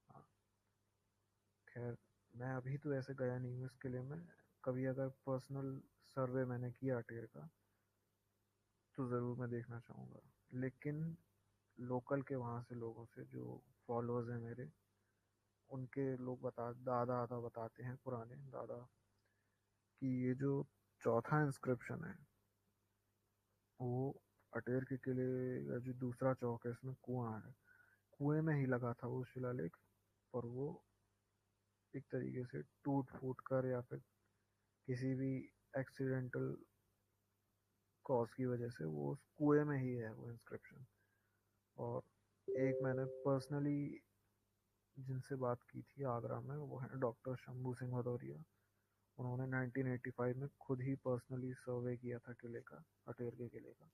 हाँ, खैर, मैं अभी तो ऐसे गया नहीं हूँ इस किले में। कभी अगर पर्सनल सर्वे मैंने किया अटेर का तो ज़रूर मैं देखना चाहूँगा। लेकिन लोकल के वहाँ से लोगों से जो फॉलोअर्स हैं मेरे, उनके लोग दादा दादा बताते हैं, पुराने दादा, कि ये जो चौथा इंस्क्रिप्शन है वो अटेर के किले का जो दूसरा चौक है, इसमें कुआं है, कुएं में ही लगा था वो शिलालेख। पर वो एक तरीके से टूट फूट कर या फिर किसी भी एक्सीडेंटल कॉज की वजह से वो उस कुएं में ही है वो इंस्क्रिप्शन। और एक मैंने पर्सनली जिनसे बात की थी आगरा में, वो है डॉक्टर शंभू सिंह भदौरिया। उन्होंने 1985 में खुद ही पर्सनली सर्वे किया था किले का, अटेर के किले का।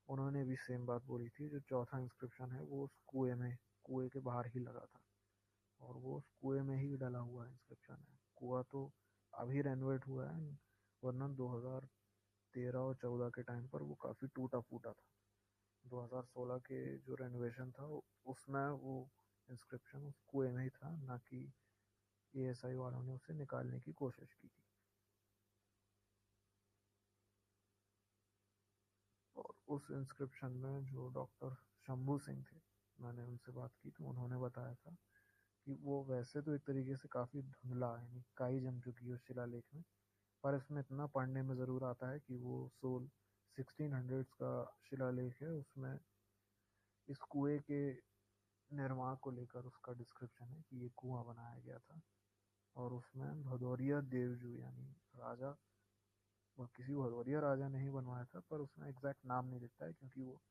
उन्होंने भी सेम बात बोली थी, जो चौथा इंस्क्रिप्शन है वो उस कुएं में, कुएं के बाहर ही लगा था, और वो उस कुएं में ही डला हुआ इंस्क्रिप्शन है। कुआं तो अभी रेनोवेट हुआ है, वरना 2013 और 14 के टाइम पर वो काफ़ी टूटा फूटा था। 2016 के जो रेनोवेशन था उसमें वो इंस्क्रिप्शन उस कुएं में ही था, ना कि एएसआई वालों ने उसे निकालने की कोशिश की थी। और उस इंस्क्रिप्शन में जो डॉक्टर शंभू सिंह थे, मैंने उनसे बात की तो उन्होंने बताया था कि वो वैसे तो एक तरीके से काफ़ी धुंधला है, यानी काई जम चुकी है उस शिलालेख में, पर इसमें इतना पढ़ने में ज़रूर आता है कि वो 1600s का शिलालेख है। उसमें इस कुएं के निर्माण को लेकर उसका डिस्क्रिप्शन है कि ये कुआं बनाया गया था, और उसमें भदौरिया देवजू यानी राजा, वो किसी भदौरिया राजा ने ही बनवाया था, पर उसमें एग्जैक्ट नाम नहीं लिखता है क्योंकि वो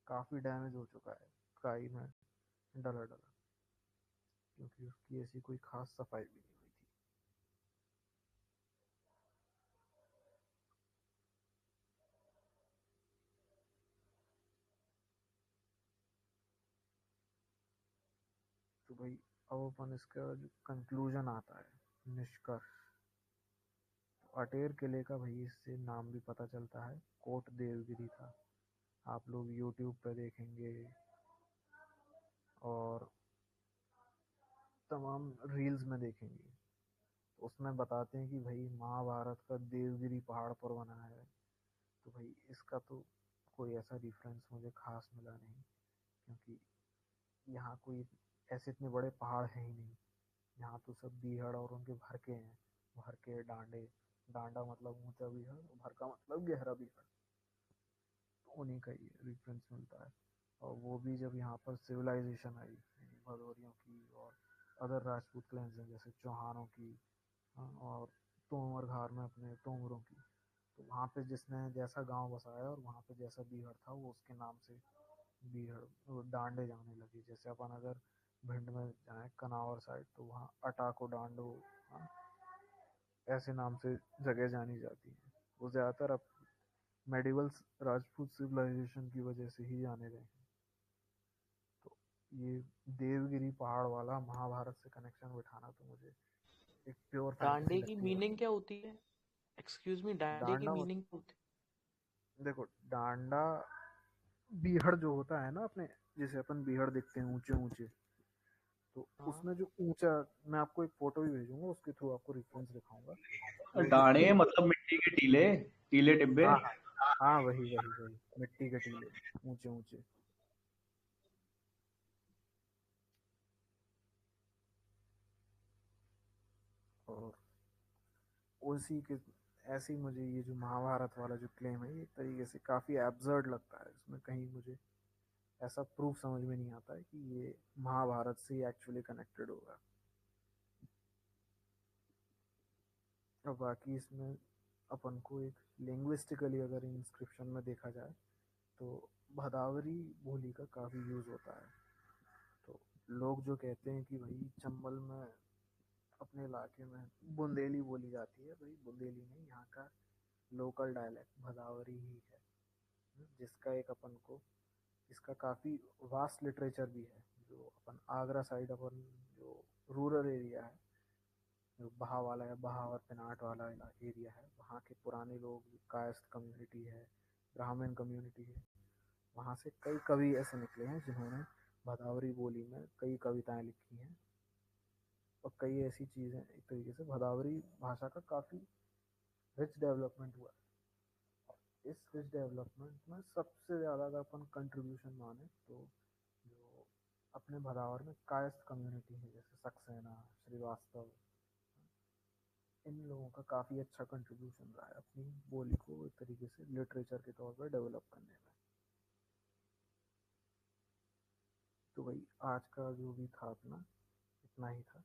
काफ़ी डैमेज हो चुका है काई में डला डला, क्योंकि उसकी ऐसी कोई खास सफाई भी नहीं हुई थी। तो भाई, अब अपन इसका जो कंक्लूजन आता है, निष्कर्ष, तो अटेर किले का भाई इससे नाम भी पता चलता है, कोट देवगिरी था। आप लोग यूट्यूब पे देखेंगे और तमाम रील्स में देखेंगे, तो उसमें बताते हैं कि भाई महाभारत का देवगिरी पहाड़ पर बना है। तो भाई इसका तो कोई ऐसा रिफरेंस मुझे खास मिला नहीं, क्योंकि यहाँ कोई ऐसे इतने बड़े पहाड़ हैं ही नहीं। यहाँ तो सब बीहड़ और उनके भरके हैं, भरके डांडे, डांडा मतलब ऊंचा बीहड़, भरका मतलब गहरा बीहड़, तो उन्हीं का ही रेफरेंस मिलता है। और वो भी जब यहाँ पर सिविलाइजेशन आई, भदौरियों की और अदर राजपूत क्लैंस हैं जैसे चौहानों की, हाँ, और तोमर घार में अपने तोमरों की, तो वहाँ पे जिसने जैसा गांव बसाया और वहाँ पे जैसा बीहड़ था वो उसके नाम से बीहड़, वो डांडे जाने लगे। जैसे अपन अगर भिंड में जाए कनावर साइड तो वहाँ अटाको डांडो, हाँ, ऐसे नाम से जगह जानी जाती है। वो ज़्यादातर अब मेडिवल राजपूत सिविलाइजेशन की वजह से ही जाने गए हैं। तो ये देवगिरी पहाड़ वाला महाभारत से कनेक्शन बिठाना तो मुझे एक प्योर फैंटेसी डांडे की लगती है भाई। मीनिंग क्या होती है? एक्सक्यूज मी, डांडे की डांडा मीनिंग क्या होती देखो, डांडा बीहड़ जो होता है ना अपने, जैसे अपन बीहड़ देखते हैं ऊंचे ऊंचे, तो है? हाँ। उसमें जो ऊंचा, मैं आपको एक फोटो भी भेजूंगा, उसके थ्रू आपको रेफरेंस दिखाऊंगा। वो जो डाणे ऊंच, मतलब मिट्टी के टीले, टीले टिब्बे। हाँ हाँ हाँ, वही वही वही, मिट्टी के टीले ऊंचे ऊंचे। और उसी के ऐसे ही मुझे ये जो महाभारत वाला जो क्लेम है, ये एक तरीके से काफी एब्सर्ड लगता है। इसमें कहीं मुझे ऐसा प्रूफ समझ में नहीं आता है कि ये महाभारत से एक्चुअली कनेक्टेड होगा। और बाकी इसमें अपन को एक लिंग्विस्टिकली अगर इंस्क्रिप्शन में देखा जाए तो भदावरी बोली का काफ़ी यूज़ होता है। तो लोग जो कहते हैं कि भाई चंबल में अपने इलाके में बुंदेली बोली जाती है, भाई बुंदेली नहीं, यहाँ का लोकल डायलेक्ट भदावरी ही है, जिसका एक अपन को, इसका काफ़ी वास्ट लिटरेचर भी है। जो अपन आगरा साइड, अपन जो रूरल एरिया है, जो बहा वाला है, बहा और पेनाट वाला एरिया है, वहाँ के पुराने लोग, कायस्थ कम्युनिटी है, ब्राह्मण कम्युनिटी है, वहाँ से कई कवि ऐसे निकले हैं जिन्होंने भदावरी बोली में कई कविताएं लिखी हैं। और कई ऐसी चीज़ें, एक तरीके से भदावरी भाषा का काफ़ी रिच डेवलपमेंट हुआ है। इस रिच डेवलपमेंट में सबसे ज़्यादा अगर अपन कंट्रीब्यूशन माने तो जो अपने भदावर में कायस्थ कम्युनिटी है, जैसे सक्सेना, श्रीवास्तव, इन लोगों का काफ़ी अच्छा कंट्रीब्यूशन रहा है अपनी बोली को एक तरीके से लिटरेचर के तौर पर डेवलप करने में। तो भाई आज का जो भी था अपना, इतना ही था।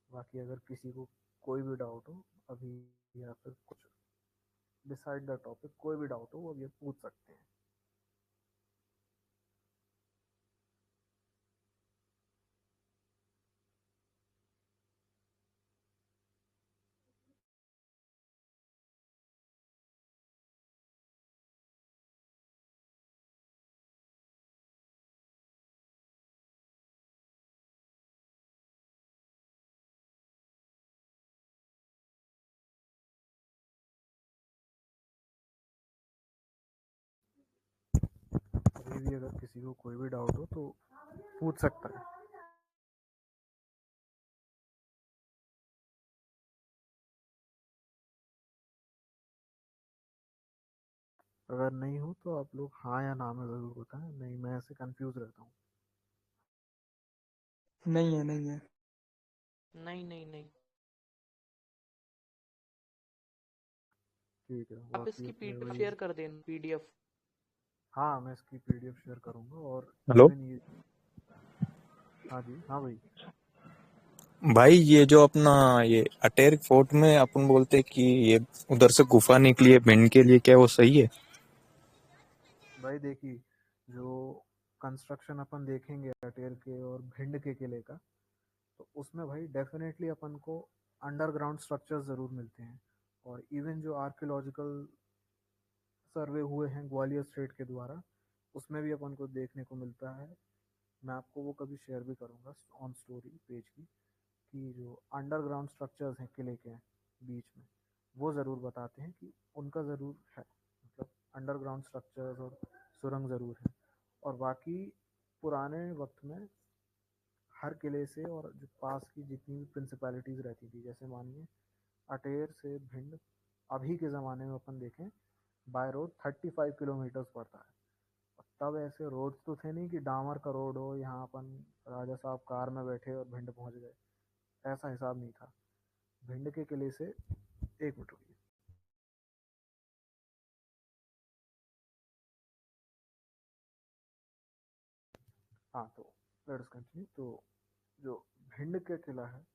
बाकी अगर किसी को कोई भी डाउट हो अभी, या फिर कुछ डिसाइड द टॉपिक, कोई भी डाउट हो वो अभी पूछ सकते हैं। अभी भी अगर किसी को कोई भी डाउट हो तो पूछ सकता है। अगर नहीं हो तो आप लोग हाँ या ना में ज़रूर बताएं, नहीं मैं ऐसे कंफ्यूज रहता हूँ। नहीं है, नहीं है। नहीं नहीं नहीं। ठीक है, आप बाकी इसकी अपने पीडीएफ वही, शेयर कर देना, पीडीएफ। हाँ मैं इसकी पीडीएफ शेयर करूँगा। और हेलो इवन ये, हाँ जी हाँ भाई। भाई, ये जो अपना ये अटेर फोर्ट में अपन बोलते हैं कि ये उधर से गुफा निकली है भिंड के लिए, क्या वो सही है? भाई देखिए, जो कंस्ट्रक्शन अपन देखेंगे अटेर के और भिंड के किले का, तो उसमें भाई डेफिनेटली अपन को अंडरग्राउंड स्ट्रक्चर्स ज़रूर मिलते हैं। और इवन जो आर्कियोलॉजिकल सर्वे हुए हैं ग्वालियर स्टेट के द्वारा, उसमें भी अपन को देखने को मिलता है। मैं आपको वो कभी शेयर भी करूँगा ऑन स्टोरी पेज की, कि जो अंडरग्राउंड स्ट्रक्चर्स हैं किले के बीच में, वो ज़रूर बताते हैं कि उनका ज़रूर है, मतलब अंडरग्राउंड स्ट्रक्चर्स और सुरंग ज़रूर है। और बाकी पुराने वक्त में हर किले से और जो पास की जितनी भी प्रिंसिपैलिटीज़ रहती थी, जैसे मानिए अटेर से भिंड अभी के ज़माने में अपन देखें, बाय रोड 35 किलोमीटर्स पड़ता है। और तब ऐसे रोड तो थे नहीं कि डामर का रोड हो, यहाँ अपन राजा साहब कार में बैठे और भिंड पहुँच गए, ऐसा हिसाब नहीं था। भिंड के किले से, एक मिनट रुकिए, हाँ तो लेट्स कंटिन्यू। तो जो भिंड के किला है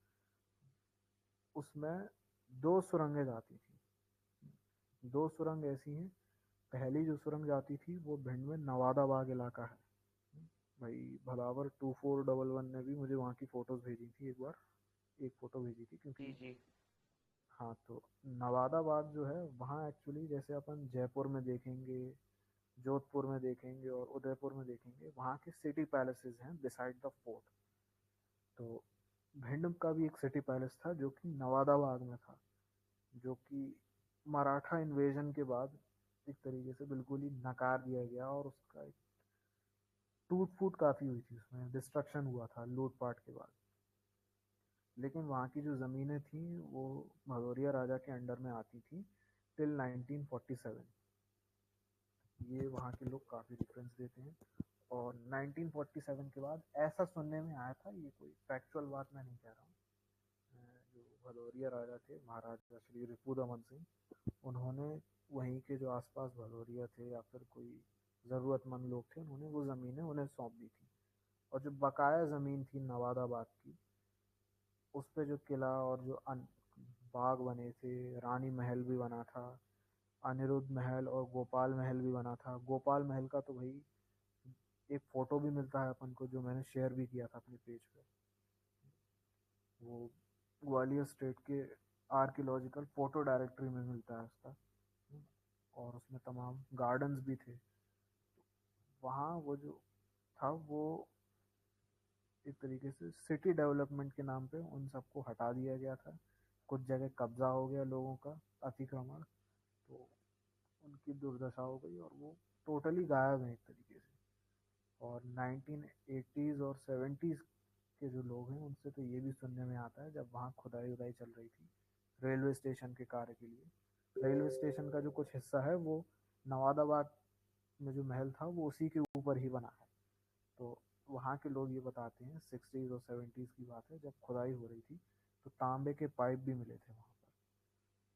उसमें दो सुरंगें जाती थी। दो सुरंग ऐसी हैं, पहली जो सुरंग जाती थी वो भिंड में नवादा बाग इलाका है। भाई भलावर 2411 ने भी मुझे वहाँ की फ़ोटोज़ भेजी थी एक बार, एक फ़ोटो भेजी थी, जी क्योंकि जी। हाँ तो नवादा बाग जो है वहाँ एक्चुअली जैसे अपन जयपुर में देखेंगे जोधपुर में देखेंगे और उदयपुर में देखेंगे, वहाँ के सिटी पैलेसेस हैं बिसाइड द फोर्ट। तो भिंड का भी एक सिटी पैलेस था जो कि नवादाबाद में था, जो कि मराठा इन्वेजन के बाद एक तरीके से बिल्कुल ही नकार दिया गया और उसका एक टूट फूट काफ़ी हुई थी, उसमें डिस्ट्रक्शन हुआ था लूटपाट के बाद। लेकिन वहाँ की जो ज़मीनें थी वो भदौरिया राजा के अंडर में आती थी टिल 1947। ये वहाँ के लोग काफ़ी रेफरेंस देते हैं। और 1947 के बाद ऐसा सुनने में आया था, ये कोई फैक्चुअल बात मैं नहीं कह रहा हूँ, जो भदौरिया राजा थे महाराजा श्री रिपुदमन सिंह, उन्होंने वहीं के जो आसपास भदौरिया थे या फिर कोई ज़रूरतमंद लोग थे, उन्होंने वो ज़मीनें उन्हें सौंप दी थी। और जो बकाया ज़मीन थी नवादाबाद की, उस पे जो किला और जो बाग बने थे, रानी महल भी बना था, अनिरुद्ध महल और गोपाल महल भी बना था। गोपाल महल का तो भाई एक फ़ोटो भी मिलता है अपन को, जो मैंने शेयर भी किया था अपने पेज पे। वो ग्वालियर स्टेट के आर्कियोलॉजिकल फ़ोटो डायरेक्टरी में मिलता है उसका। और उसमें तमाम गार्डन्स भी थे। वहाँ वो जो था वो एक तरीके से सिटी डेवलपमेंट के नाम पे उन सबको हटा दिया गया था। कुछ जगह कब्जा हो गया लोगों का, अतिक्रमण, तो उनकी दुर्दशा हो गई और वो टोटली गायब है एक तरीके से। और 1980s और 70s के जो लोग हैं उनसे तो ये भी सुनने में आता है, जब वहाँ खुदाई उदाई चल रही थी रेलवे स्टेशन के कार्य के लिए, रेलवे स्टेशन का जो कुछ हिस्सा है वो नवादाबाद में जो महल था वो उसी के ऊपर ही बना है। तो वहाँ के लोग ये बताते हैं 60s और 70s की बात है, जब खुदाई हो रही थी तो तांबे के पाइप भी मिले थे वहाँ पर।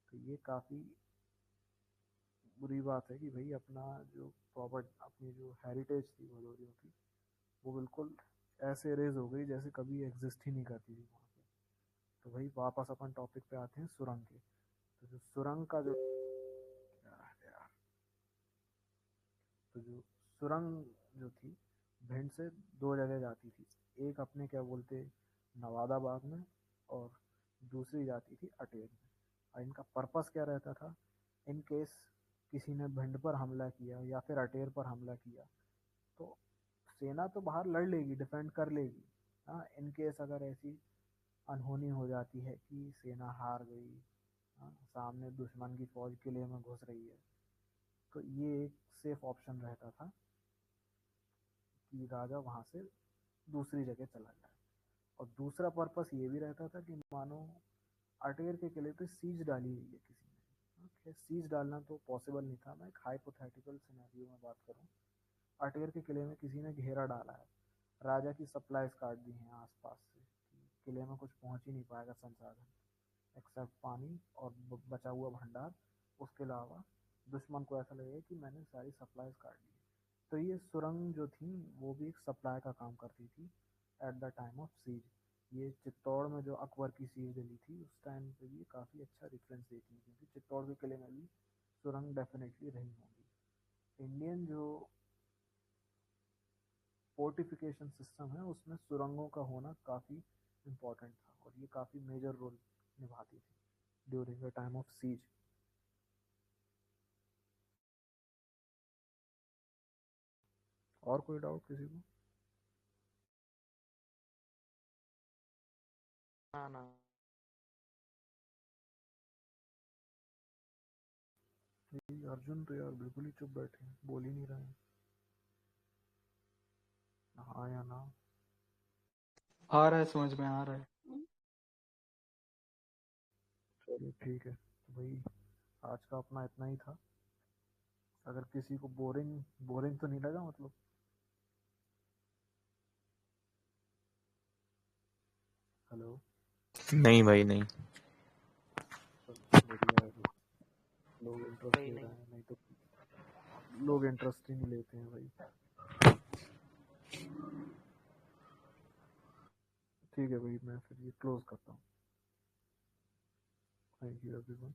तो ये काफ़ी बुरी बात है कि भाई अपना जो अपनी जो हेरिटेज थी भदौरियों की, वो बिल्कुल ऐसे रेज हो गई जैसे कभी एग्जिस्ट ही नहीं करती थी वहाँ पे। तो भाई वापस अपन टॉपिक पे आते हैं सुरंग के। तो जो सुरंग का जो यार, तो जो सुरंग जो थी भिंड से दो जगह जाती थी, एक अपने क्या बोलते नवादाबाद में और दूसरी जाती थी अटेर में। और इनका पर्पस क्या रहता था, इन केस किसी ने भिंड पर हमला किया या फिर अटेर पर हमला किया तो सेना तो बाहर लड़ लेगी, डिफेंड कर लेगी। हाँ, इन केस अगर ऐसी अनहोनी हो जाती है कि सेना हार गई, हाँ, सामने दुश्मन की फौज किले में घुस रही है, तो ये एक सेफ ऑप्शन रहता था कि राजा वहाँ से दूसरी जगह चला जाए। और दूसरा पर्पस ये भी रहता था कि मानो अटेर के किले पे सीज डाली हुई है किसी ने, खैर सीज डालना तो पॉसिबल नहीं था, मैं एक हाइपोथेटिकल सिनेरियो में बात करूँ। अटेर के किले में किसी ने घेरा डाला है, राजा की सप्लाईज काट दी हैं आसपास से, किले में कुछ पहुंच ही नहीं पाएगा संसाधन एक्सेप्ट पानी और बचा हुआ भंडार। उसके अलावा दुश्मन को ऐसा लगेगा कि मैंने सारी सप्लाईज काट दी। तो ये सुरंग जो थी वो भी एक सप्लाई का काम करती थी at the time of siege. ये चित्तौड़ में जो अकबर की सीज डली थी उस टाइम पे भी काफ़ी अच्छा रेफरेंस देती है, क्योंकि चित्तौड़ के किले में भी सुरंग डेफिनेटली रही होंगी। इंडियन जो फोर्टिफिकेशन सिस्टम है उसमें सुरंगों का होना काफ़ी इम्पोर्टेंट था और ये काफ़ी मेजर रोल निभाती थी during the time of siege. और कोई डाउट किसी को? ना ना। ये अर्जुन तो यार बिल्कुल ही चुप बैठे हैं, बोल ही नहीं रहे हैं। हाँ या ना? आ रहा है, समझ में आ रहा है। चलिए ठीक है, तो भाई आज का अपना इतना ही था। अगर किसी को बोरिंग बोरिंग तो नहीं लगा मतलब? हेलो? नहीं भाई नहीं। चलो बढ़िया है, लोग इंटरेस्ट नहीं ले नहीं। रहे हैं, नहीं तो लोग इंटरेस्ट ही नहीं लेते हैं भाई। ठीक है भाई, मैं फिर ये क्लोज करता हूँ। Thank you everyone.